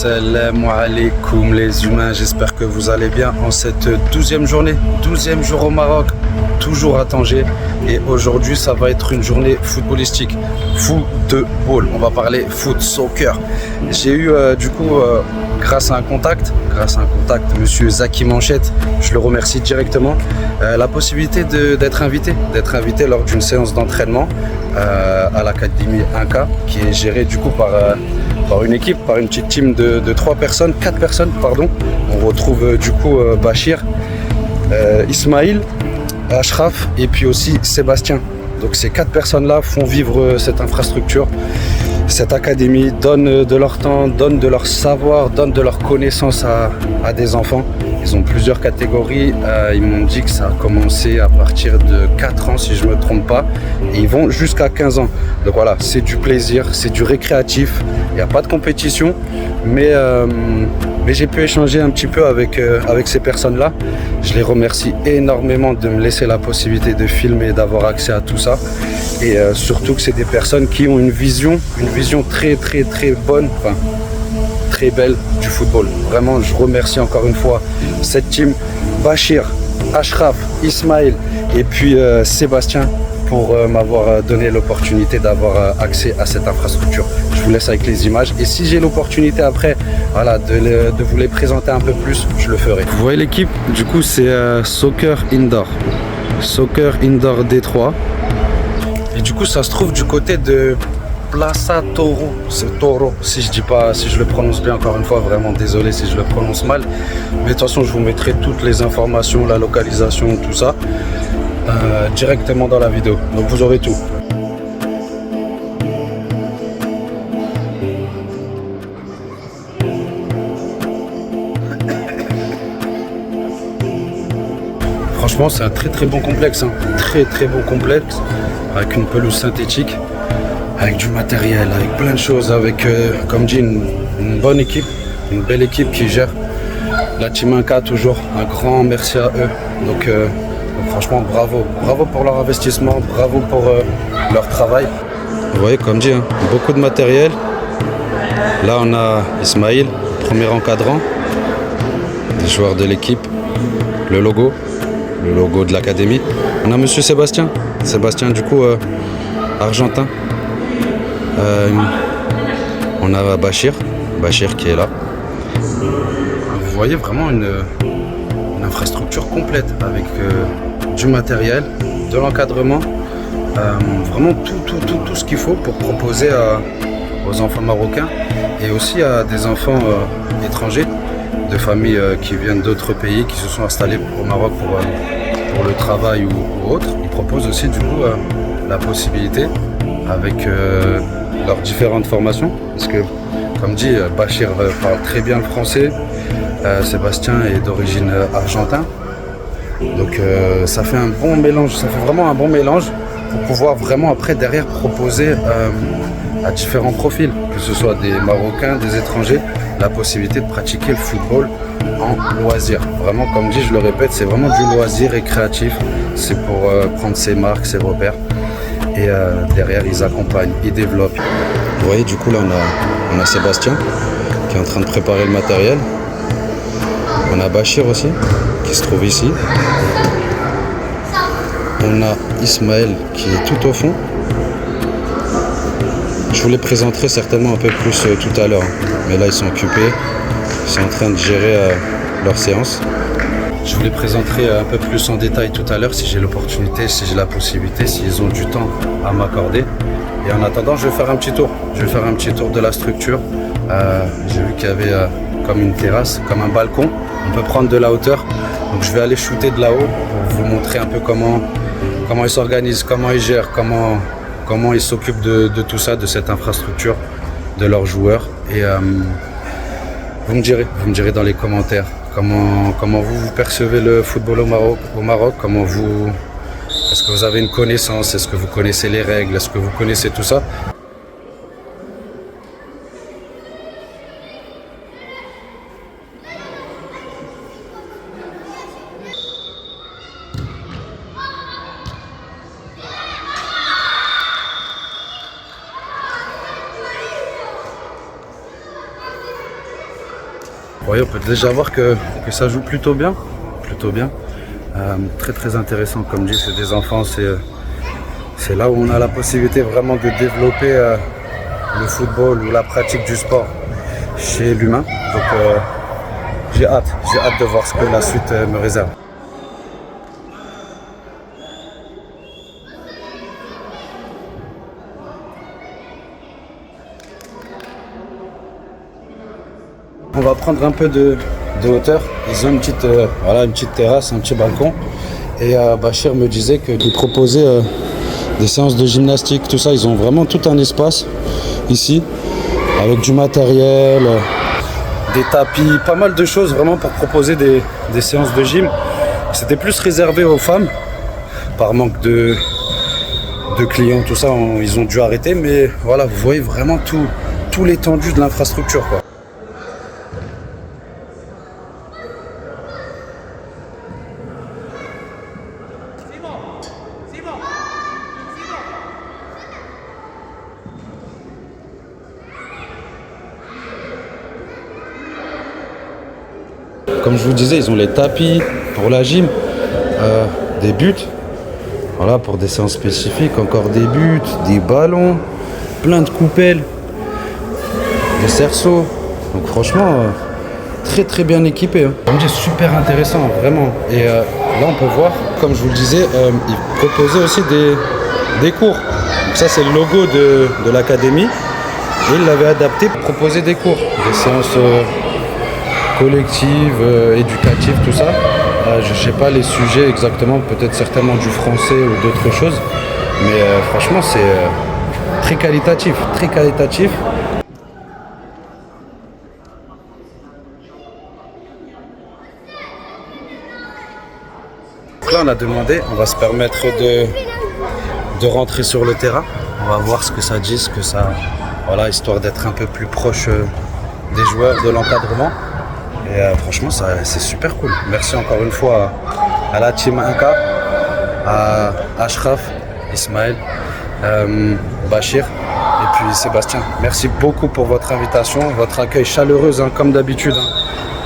Salam alaikum les humains, j'espère que vous allez bien en cette 12e journée, 12e jour au Maroc, toujours à Tanger. Et aujourd'hui ça va être une journée footballistique, football, on va parler foot, soccer. J'ai eu grâce à un contact, monsieur Zaki Manchette, je le remercie directement, la possibilité d'être invité lors d'une séance d'entraînement à l'Académie 1K qui est gérée du coup par une équipe, par une petite team de 4 personnes, pardon. On retrouve du coup Bachir, Ismail, Ashraf et puis aussi Sébastien. Donc ces 4 personnes-là font vivre cette infrastructure, cette académie, donnent de leur temps, donnent de leur savoir, donnent de leur connaissance à des enfants. Ils ont plusieurs catégories, ils m'ont dit que ça a commencé à partir de 4 ans si je ne me trompe pas et ils vont jusqu'à 15 ans. Donc voilà, c'est du plaisir, c'est du récréatif, il n'y a pas de compétition, mais j'ai pu échanger un petit peu avec ces personnes-là. Je les remercie énormément de me laisser la possibilité de filmer et d'avoir accès à tout ça. Et surtout que c'est des personnes qui ont une vision très très très bonne, enfin très belle du football. Vraiment, je remercie encore une fois cette team, Bachir, Ashraf, Ismail et puis Sébastien pour m'avoir donné l'opportunité d'avoir accès à cette infrastructure. Je vous laisse avec les images et si j'ai l'opportunité après de vous les présenter un peu plus, je le ferai. Vous voyez l'équipe, du coup c'est Soccer Indoor Détroit et du coup ça se trouve du côté de Plaza Toro, c'est Toro si je le prononce bien, encore une fois vraiment désolé si je le prononce mal, mais de toute façon je vous mettrai toutes les informations, la localisation, tout ça directement dans la vidéo, donc vous aurez tout. Franchement c'est un très très bon complexe, très bon complexe avec une pelouse synthétique, avec du matériel, avec plein de choses, avec comme dit une bonne équipe, une belle équipe qui gère. La Team 1K toujours, un grand merci à eux. Donc franchement bravo pour leur investissement, bravo pour leur travail. Vous voyez comme dit, beaucoup de matériel. Là on a Ismail, premier encadrant, les joueurs de l'équipe, le logo de l'académie. On a monsieur Sébastien du coup argentin. On a Bachir qui est là. Vous voyez vraiment une infrastructure complète avec du matériel, de l'encadrement, vraiment tout ce qu'il faut pour proposer aux enfants marocains et aussi à des enfants étrangers, de familles qui viennent d'autres pays, qui se sont installés au Maroc pour le travail ou autre. Ils proposent aussi du coup la possibilité avec leurs différentes formations, parce que comme dit, Bachir parle très bien le français, Sébastien est d'origine argentin, donc ça fait un bon mélange, ça fait vraiment un bon mélange pour pouvoir vraiment après derrière proposer à différents profils, que ce soit des Marocains, des étrangers, la possibilité de pratiquer le football en loisir. Vraiment comme dit, je le répète, c'est vraiment du loisir récréatif, c'est pour prendre ses marques, ses repères. Et derrière ils accompagnent, ils développent. Vous voyez du coup là on a Sébastien qui est en train de préparer le matériel. On a Bachir aussi qui se trouve ici. On a Ismaël qui est tout au fond. Je vous les présenterai certainement un peu plus tout à l'heure, mais là ils sont occupés, ils sont en train de gérer leur séance. Je vous les présenterai un peu plus en détail tout à l'heure si j'ai l'opportunité, si j'ai la possibilité, s'ils ont du temps à m'accorder. Et en attendant, je vais faire un petit tour. Je vais faire un petit tour de la structure. J'ai vu qu'il y avait comme une terrasse, comme un balcon. On peut prendre de la hauteur. Donc je vais aller shooter de là-haut pour vous montrer un peu comment ils s'organisent, comment ils gèrent, comment ils s'occupent de tout ça, de cette infrastructure, de leurs joueurs. Et vous me direz dans les commentaires comment vous percevez le football au Maroc, est-ce que vous avez une connaissance, est-ce que vous connaissez les règles, est-ce que vous connaissez tout ça? Vous voyez, on peut déjà voir que ça joue plutôt bien. Plutôt bien. Très très intéressant, comme dit, c'est des enfants, c'est là où on a la possibilité vraiment de développer le football ou la pratique du sport chez l'humain. Donc j'ai hâte de voir ce que la suite me réserve. On va prendre un peu de hauteur. Ils ont une petite terrasse, un petit balcon. Et Bachir me disait qu'il proposait des séances de gymnastique, tout ça. Ils ont vraiment tout un espace ici, avec du matériel, des tapis, pas mal de choses vraiment pour proposer des séances de gym. C'était plus réservé aux femmes, par manque de clients, tout ça, ils ont dû arrêter. Mais voilà, vous voyez vraiment tout l'étendue de l'infrastructure, quoi. Comme je vous disais, ils ont les tapis pour la gym, des buts, voilà, pour des séances spécifiques, encore des buts, des ballons, plein de coupelles, des cerceaux. Donc franchement, très très bien équipé. Comme je dis, super intéressant, vraiment. Et là, on peut voir, comme je vous le disais, ils proposaient aussi des cours. Donc ça, c'est le logo de l'académie. Et ils l'avaient adapté pour proposer des cours, des séances collectives, éducatives, tout ça. Je ne sais pas les sujets exactement, peut-être certainement du français ou d'autres choses. Mais franchement, c'est très qualitatif, très qualitatif. Donc là, on a demandé, on va se permettre de rentrer sur le terrain. On va voir ce que ça dit, voilà, histoire d'être un peu plus proche des joueurs, de l'encadrement. Et franchement, c'est super cool. Merci encore une fois à la team 1K, à Ashraf, Ismaël, Bachir et puis Sébastien. Merci beaucoup pour votre invitation, votre accueil chaleureux, hein, comme d'habitude. Hein.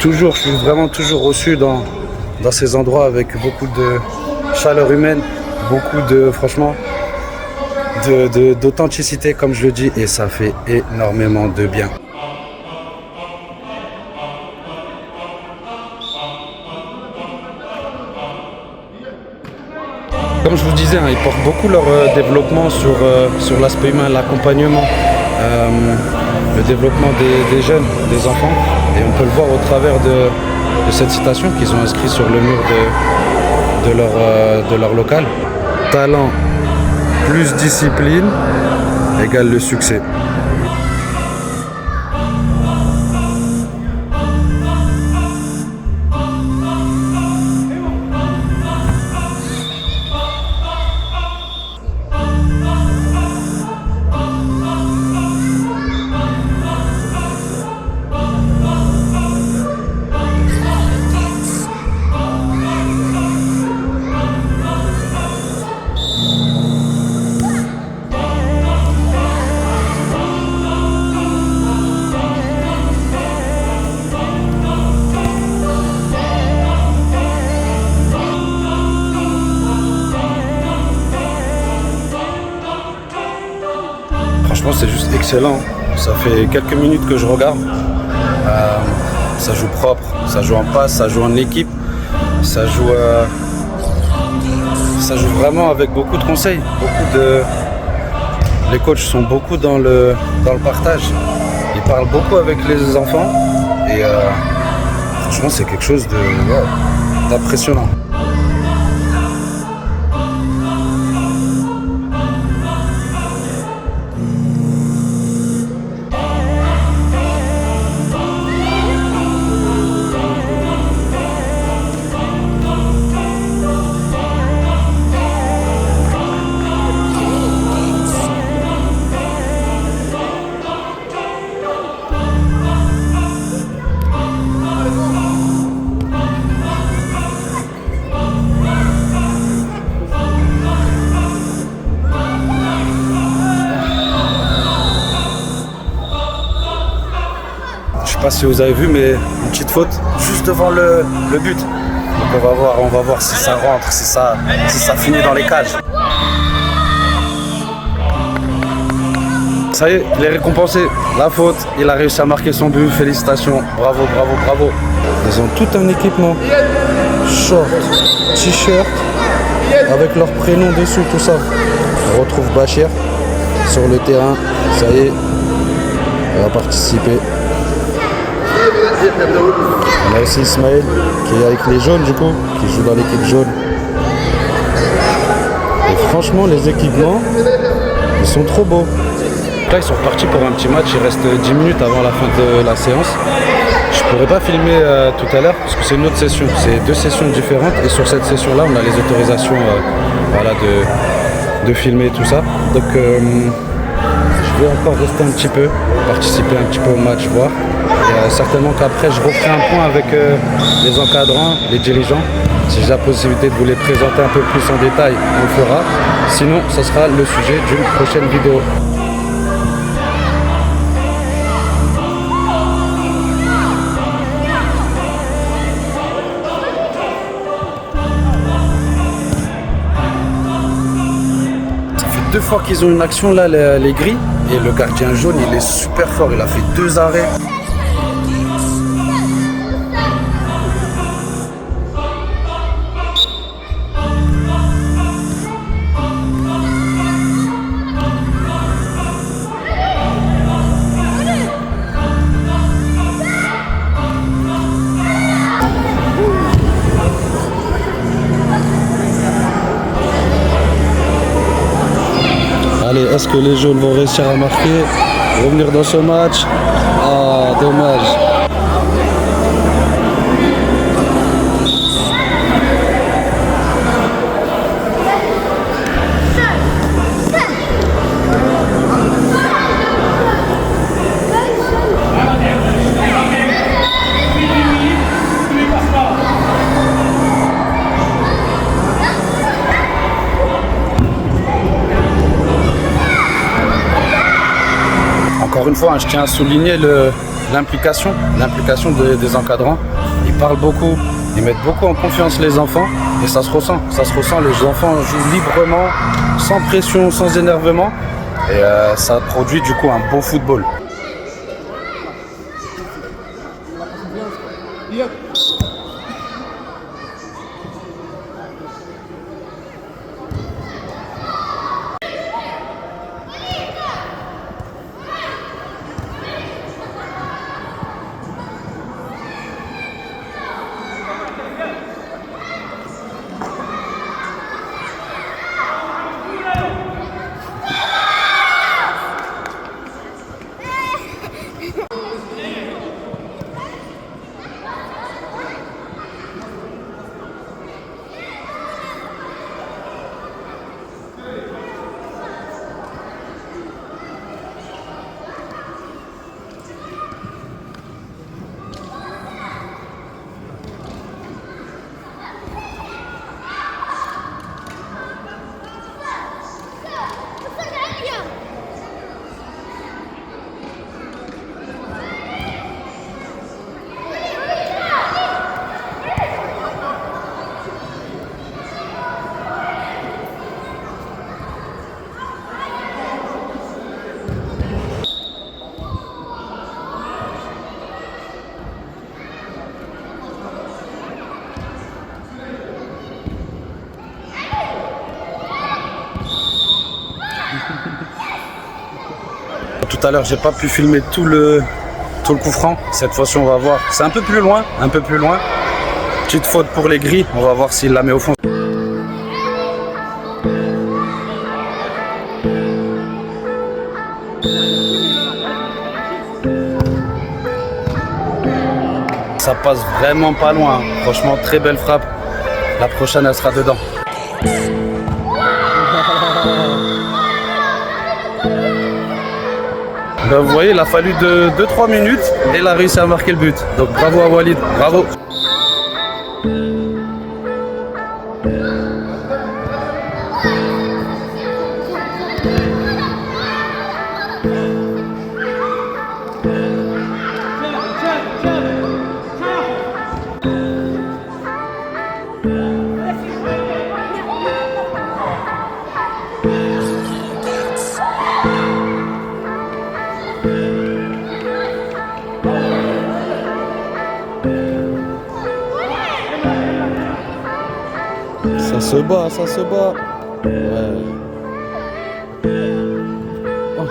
Je suis vraiment toujours reçu dans ces endroits avec beaucoup de chaleur humaine, beaucoup franchement, d'authenticité, comme je le dis, et ça fait énormément de bien. Comme je vous disais, hein, ils portent beaucoup leur développement sur l'aspect humain, l'accompagnement, le développement des jeunes, des enfants. Et on peut le voir au travers de cette citation qu'ils ont inscrite sur le mur de leur local. Talent plus discipline égale le succès. Franchement, c'est juste excellent. Ça fait quelques minutes que je regarde. Ça joue propre, ça joue en passe, ça joue en équipe. Ça joue vraiment avec beaucoup de conseils. Les coachs sont beaucoup dans le partage. Ils parlent beaucoup avec les enfants. Et franchement, c'est quelque chose d'impressionnant. pas si vous avez vu, mais une petite faute juste devant le but. Donc on va voir si ça rentre, si ça finit dans les cages. Ça y est, il est récompensé. La faute, il a réussi à marquer son but. Félicitations, bravo, bravo, bravo. Ils ont tout un équipement. Short, t-shirt, avec leur prénom dessus, tout ça. On retrouve Bachir sur le terrain. Ça y est, il va participer. On a aussi Ismaël qui est avec les jaunes du coup, qui joue dans l'équipe jaune. Et franchement, les équipements, ils sont trop beaux. Là, ils sont repartis pour un petit match. Il reste 10 minutes avant la fin de la séance. Je pourrais pas filmer tout à l'heure parce que c'est une autre session. C'est deux sessions différentes. Et sur cette session-là, on a les autorisations voilà, de filmer tout ça. Donc, je vais encore rester un petit peu, participer un petit peu au match, voir. Et, certainement qu'après, je referai un point avec les encadrants, les dirigeants. Si j'ai la possibilité de vous les présenter un peu plus en détail, on le fera. Sinon, ça sera le sujet d'une prochaine vidéo. Deux fois qu'ils ont une action là, les gris, et le gardien jaune il est super fort, il a fait 2 arrêts. Allez, est-ce que les jaunes vont réussir à marquer, revenir dans ce match? Ah, dommage. Encore une fois, hein, je tiens à souligner l'implication des encadrants. Ils parlent beaucoup, ils mettent beaucoup en confiance les enfants et ça se ressent, les enfants jouent librement, sans pression, sans énervement et ça produit du coup un beau football. Tout à l'heure, j'ai pas pu filmer tout le coup franc. Cette fois-ci, on va voir. C'est un peu plus loin, Petite faute pour les gris. On va voir s'il la met au fond. Ça passe vraiment pas loin. Franchement, très belle frappe. La prochaine, elle sera dedans. Ben vous voyez, il a fallu 2-3 minutes et il a réussi à marquer le but. Donc bravo à Walid, bravo. Ça se bat, ça se bat. Ouais. Oh,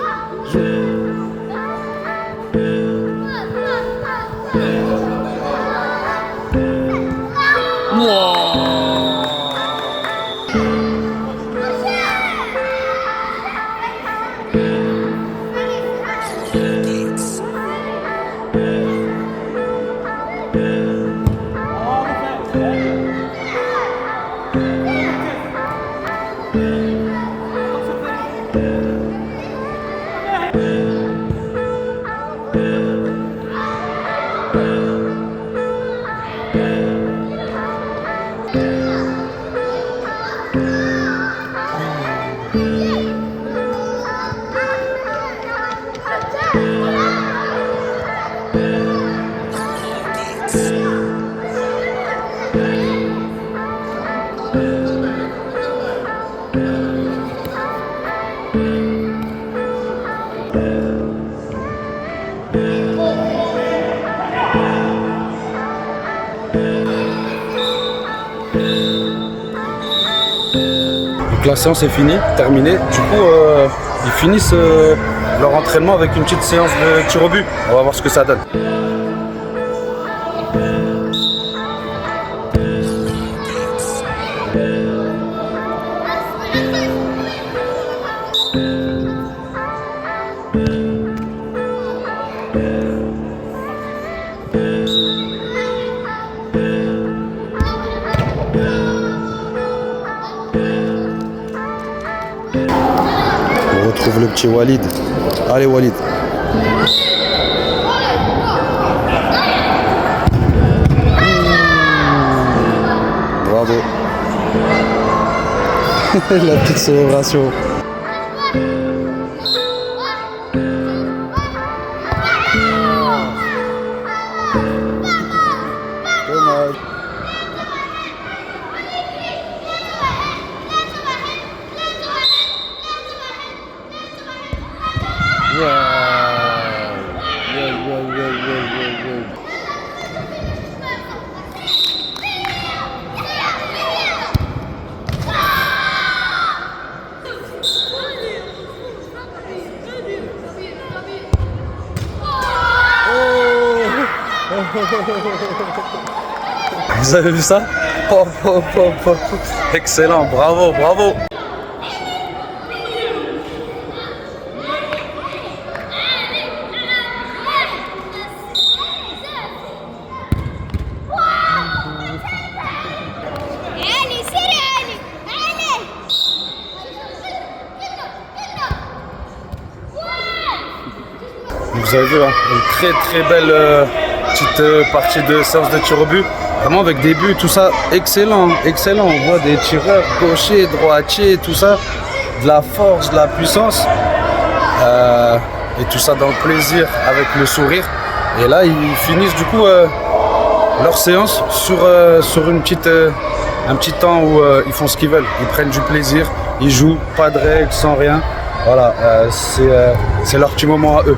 donc la séance est finie, terminée. Du coup, ils finissent leur entraînement avec une petite séance de tir au but. On va voir ce que ça donne. On retrouve le petit Walid. Allez Walid. Bravo. La petite célébration. Dommage. Vous avez vu ça? Oh, oh, oh, oh. Excellent, bravo, bravo. Vous avez vu, hein, une très belle petite partie de séance de tir au but. Vraiment avec des buts, tout ça, excellent, excellent. On voit des tireurs gauchers, droitiers, tout ça, de la force, de la puissance. Et tout ça dans le plaisir, avec le sourire. Et là, ils finissent du coup leur séance sur un petit temps où ils font ce qu'ils veulent. Ils prennent du plaisir, ils jouent, pas de règles, sans rien. Voilà, c'est leur petit moment à eux.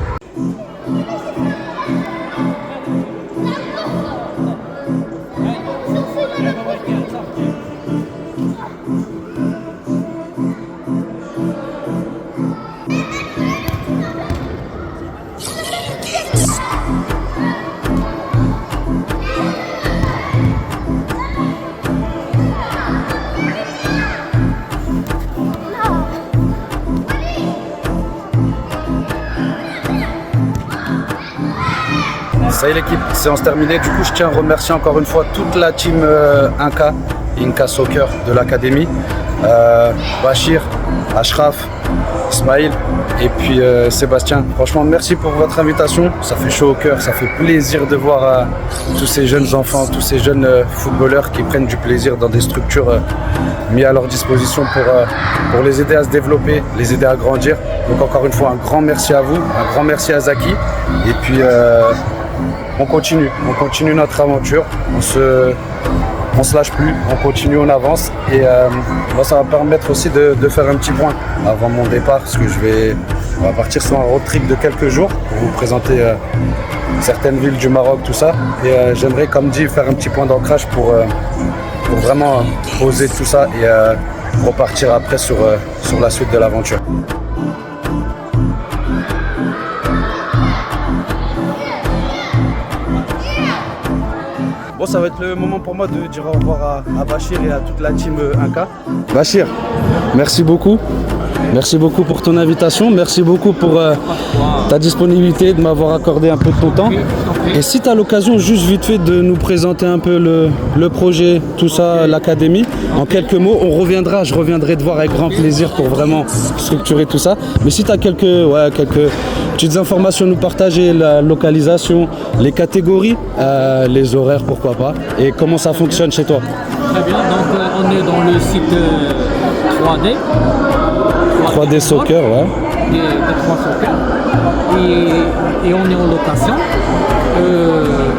Ça y est l'équipe, séance terminée. Du coup, je tiens à remercier encore une fois toute la team Inca Soccer de l'académie. Bachir, Ashraf, Ismail et puis Sébastien. Franchement, merci pour votre invitation. Ça fait chaud au cœur, ça fait plaisir de voir tous ces jeunes enfants, tous ces jeunes footballeurs qui prennent du plaisir dans des structures mises à leur disposition pour les aider à se développer, les aider à grandir. Donc encore une fois, un grand merci à vous, un grand merci à Zaki. Et puis on continue notre aventure, on se lâche plus, on continue, on avance et ça va permettre aussi de faire un petit point avant mon départ parce que on va partir sur un road trip de quelques jours pour vous présenter certaines villes du Maroc, tout ça et j'aimerais comme dit faire un petit point d'ancrage pour pour vraiment poser tout ça et repartir après sur la suite de l'aventure. Bon, ça va être le moment pour moi de dire au revoir à Bachir et à toute la team 1K. Bachir, merci beaucoup. Merci beaucoup pour ton invitation. Merci beaucoup pour ta disponibilité, de m'avoir accordé un peu de ton temps. Et si tu as l'occasion, juste vite fait, de nous présenter un peu le projet, tout ça, l'académie, en quelques mots, je reviendrai te voir avec grand plaisir pour vraiment structurer tout ça. Mais si tu as quelques petites informations à nous partager, la localisation, les catégories, les horaires, pourquoi pas, et comment ça fonctionne chez toi. Très bien, donc on est dans le site 3D. 3D Soccer, ouais. Des 3 Soccer. Et on est en location.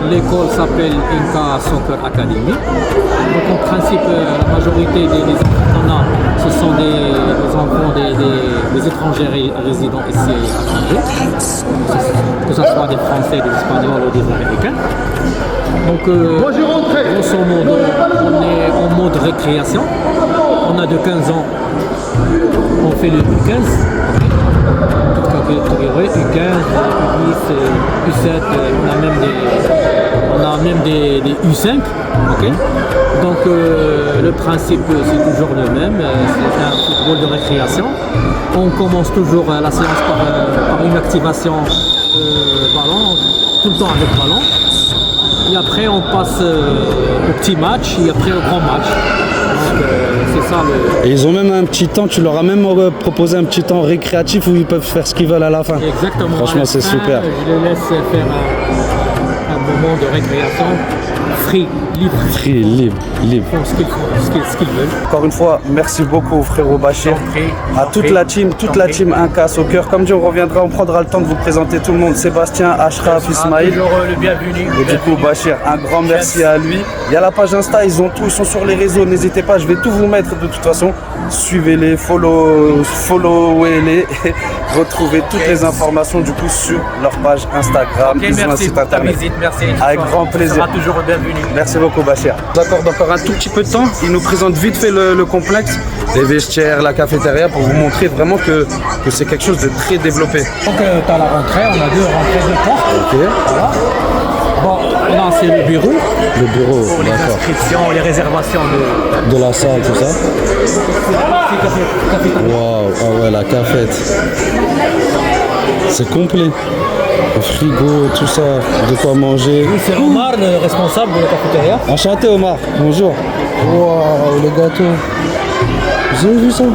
L'école s'appelle Inca Soccer Academy. Donc en principe, la majorité des enfants qu'on a, ce sont des enfants des étrangers résidents ici à Tanger, que ce soit des Français, des Espagnols ou des Américains. Donc, grosso modo, on est en mode récréation. On a de 15 ans, on fait le U15, toute catégorie, U15, U10, U7, on a même des U5. Okay. Donc le principe c'est toujours le même, c'est un football de récréation. On commence toujours la séance par une activation ballon, tout le temps avec ballon. Et après on passe au petit match et après au grand match. Donc c'est ça le... Et ils ont même un petit temps, tu leur as même proposé un petit temps récréatif où ils peuvent faire ce qu'ils veulent à la fin. Exactement. Franchement c'est super. Je les laisse faire un moment de récréation free, libre. Free, libre. Ce qu'ils veulent. Encore une fois, merci beaucoup frérot Bachir. À toute la team 1K Soccer. Comme dit, on prendra le temps de vous présenter tout le monde. Sébastien, Ashraf, Ismail. Toujours le bienvenu. Et du coup Bachir, un grand merci à lui. Il y a la page Insta, ils sont sur les réseaux. N'hésitez pas, je vais tout vous mettre de toute façon. Suivez-les, followez-les et retrouvez toutes les informations du coup sur leur page Instagram. Ils ont un site internet. Merci. Avec grand plaisir. Tu seras toujours le bienvenu. Merci beaucoup Bachir. D'accord, encore un tout petit peu de temps. Il nous présente vite fait le complexe, les vestiaires, la cafétéria pour vous montrer vraiment que c'est quelque chose de très développé. Donc tu as la rentrée, on a 2 rentrées de porte. Ok. Voilà. Bon, là c'est le bureau. Le bureau, pour les inscriptions, les réservations de la salle, tout ça. Waouh, ah ouais, la cafette. C'est complet. Le frigo, tout ça, de quoi manger. Oui, c'est Omar, le responsable de la cafétéria. Enchanté Omar, bonjour. Waouh, le gâteau. Vous avez vu ça?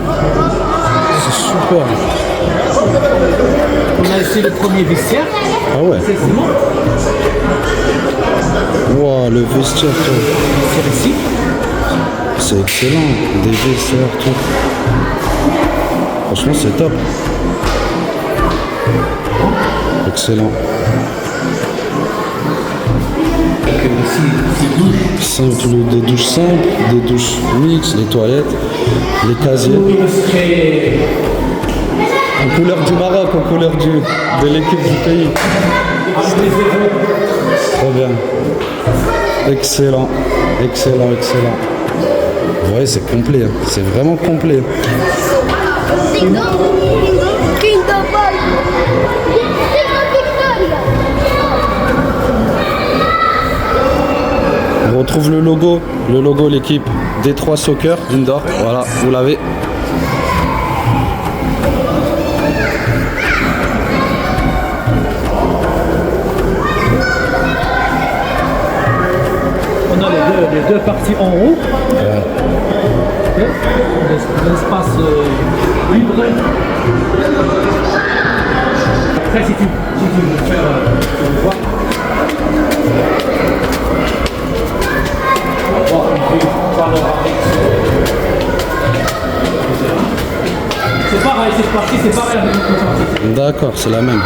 C'est super. On a ici le premier vestiaire. Ah ouais. C'est Simon. Waouh, le vestiaire, tout. C'est ici. C'est excellent, des vestiaires, tout. Franchement, c'est top. Excellent. Des douches simples, des douches mixtes, les toilettes, les casiers. En couleur du Maroc, en couleur de l'équipe du pays. Trop bien. Excellent, excellent, excellent. Vous voyez, c'est complet, hein. C'est vraiment complet. On retrouve le logo l'équipe D3 Soccer Indoor. Voilà, vous l'avez. On a les deux parties en haut. Okay. L'espace libre. Après, si tu veux faire voir. C'est pareil, cette partie, c'est pareil avec l'autre partie. D'accord, c'est la même.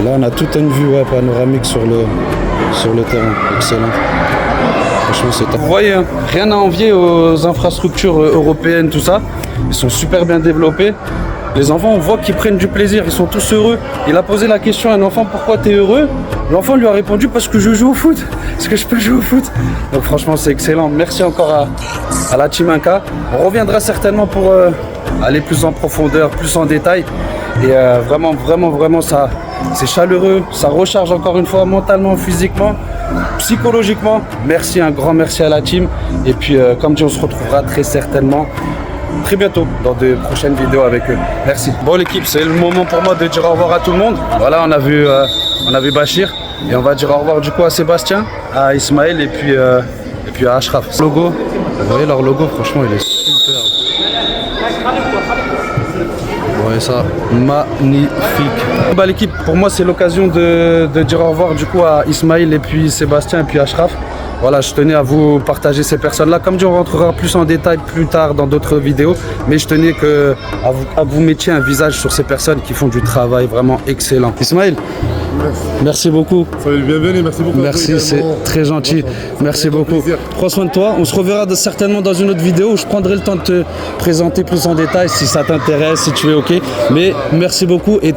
Là, on a toute une vue panoramique sur le terrain. Excellent. Franchement, c'est top. Vous voyez, hein, rien à envier aux infrastructures européennes, tout ça. Ils sont super bien développés. Les enfants, on voit qu'ils prennent du plaisir, ils sont tous heureux. Il a posé la question à un enfant, pourquoi tu es heureux? L'enfant lui a répondu, parce que je joue au foot, parce que je peux jouer au foot. Donc franchement, c'est excellent. Merci encore à la Team Inca. On reviendra certainement pour aller plus en profondeur, plus en détail. Et vraiment, ça, c'est chaleureux. Ça recharge encore une fois mentalement, physiquement, psychologiquement. Merci, un grand merci à la team. Et puis, comme dit, on se retrouvera très certainement très bientôt dans de prochaines vidéos avec eux. Merci. Bon l'équipe, c'est le moment pour moi de dire au revoir à tout le monde. Voilà, on a vu Bachir et on va dire au revoir du coup à Sébastien, à Ismaël et puis à Ashraf. Logo, vous voyez leur logo, franchement il est super. Vous voyez ça, magnifique. Bah l'équipe, pour moi c'est l'occasion de dire au revoir du coup à Ismaël et puis Sébastien et puis Ashraf. Voilà, je tenais à vous partager ces personnes-là. Comme dit, on rentrera plus en détail plus tard dans d'autres vidéos. Mais je tenais à vous mettiez un visage sur ces personnes qui font du travail vraiment excellent. Ismaël, merci beaucoup. Salut, bienvenue, merci beaucoup. Merci, c'est très gentil. Merci beaucoup. Prends soin de toi. On se reverra certainement dans une autre vidéo où je prendrai le temps de te présenter plus en détail si ça t'intéresse, si tu es OK. Mais merci beaucoup et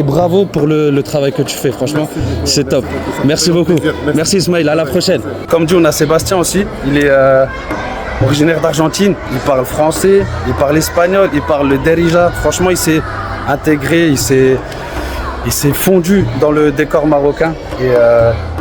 bravo pour le travail que tu fais. Franchement, c'est top. Merci beaucoup. Merci Ismaël, à la prochaine. Comme dit, on a Sébastien aussi. Il est originaire d'Argentine. Il parle français, il parle espagnol, il parle le derija. Franchement, il s'est intégré, il s'est fondu dans le décor marocain. Et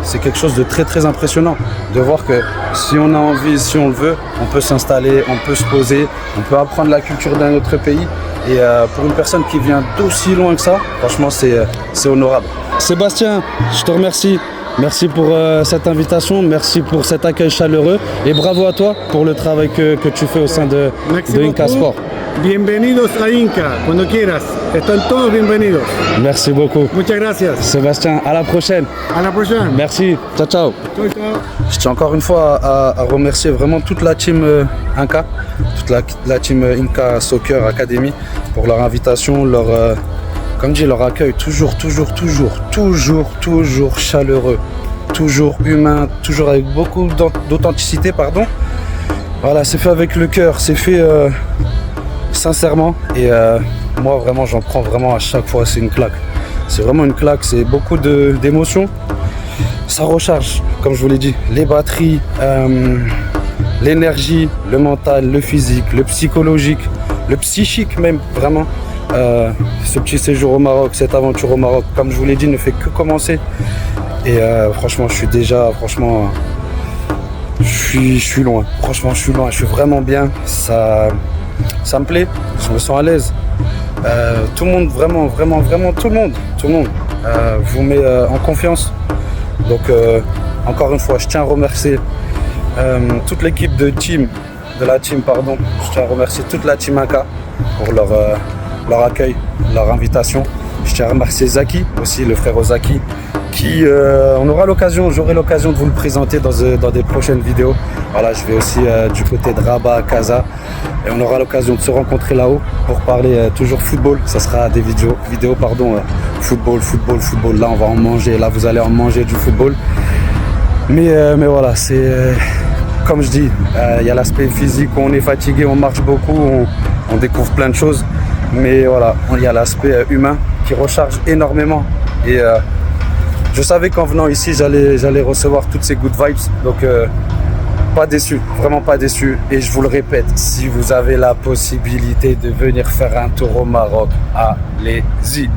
c'est quelque chose de très impressionnant de voir que si on a envie, si on le veut, on peut s'installer, on peut se poser, on peut apprendre la culture d'un autre pays. Et pour une personne qui vient d'aussi loin que ça, franchement, c'est honorable. Sébastien, je te remercie. Merci pour cette invitation, merci pour cet accueil chaleureux et bravo à toi pour le travail que tu fais au sein de Inca Sport. Bienvenidos a Inca, cuando quieras. Están todos bienvenidos. Merci beaucoup. Muchas gracias. Sébastien, à la prochaine. À la prochaine. Merci. Ciao, ciao. Ciao, ciao. Je tiens encore une fois à remercier vraiment toute la team Inca, toute la team Inca Soccer Academy pour leur invitation, comme dit, leur accueil toujours chaleureux, toujours humain, toujours avec beaucoup d'authenticité, pardon. Voilà, c'est fait avec le cœur, c'est fait sincèrement et moi vraiment j'en prends vraiment à chaque fois, c'est une claque. C'est vraiment une claque, c'est beaucoup d'émotions. Ça recharge, comme je vous l'ai dit, les batteries, l'énergie, le mental, le physique, le psychologique, le psychique même, vraiment. Ce petit séjour au Maroc, cette aventure au Maroc, comme je vous l'ai dit, ne fait que commencer. Et franchement, je suis déjà, je suis loin. Franchement, je suis loin. Je suis vraiment bien. Ça me plaît. Je me sens à l'aise. Tout le monde, vraiment, tout le monde vous met en confiance. Donc, encore une fois, je tiens à remercier toute l'équipe de la team. Je tiens à remercier toute la team Inca pour leur accueil, leur invitation. Je tiens à remercier Zaki, aussi le frère Zaki, qui j'aurai l'occasion de vous le présenter dans des prochaines vidéos. Voilà, je vais aussi du côté de Rabat à Casa et on aura l'occasion de se rencontrer là-haut pour parler toujours football. Ça sera des vidéos football. Là, on va en manger. Là, vous allez en manger du football. Mais voilà, c'est comme je dis, il y a l'aspect physique où on est fatigué, on marche beaucoup, on découvre plein de choses. Mais voilà, il y a l'aspect humain qui recharge énormément. Et je savais qu'en venant ici, j'allais recevoir toutes ces good vibes. Donc, pas déçu, vraiment pas déçu. Et je vous le répète, si vous avez la possibilité de venir faire un tour au Maroc, allez-y.